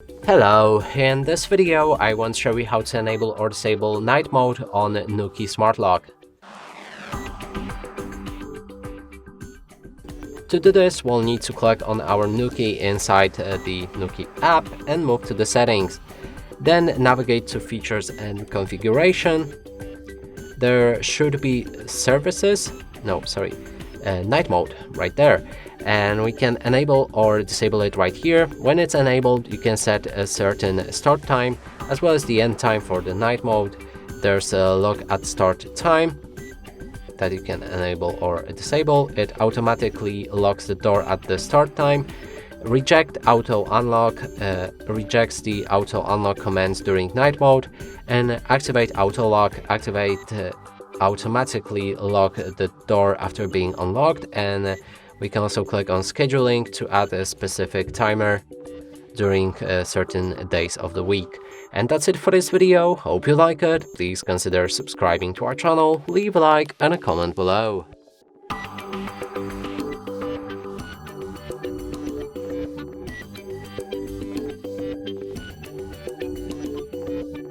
Hello, in this video I want to show you how to enable or disable night mode on Nuki Smartlock. To do this, we'll need to click on our Nuki inside the Nuki app and move to the settings. Then navigate to features and configuration. There should be night mode right there. And we can enable or disable it right here. When it's enabled, you can set a certain start time as well as the end time for the night mode. There's a look at start time that you can enable or disable. It automatically locks the door at the start time. Reject auto unlock rejects the auto unlock commands during night mode, and activate auto lock automatically lock the door after being unlocked. And we can also click on scheduling to add a specific timer during certain days of the week. And that's it for this video. Hope you like it. Please consider subscribing to our channel, leave a like and a comment below.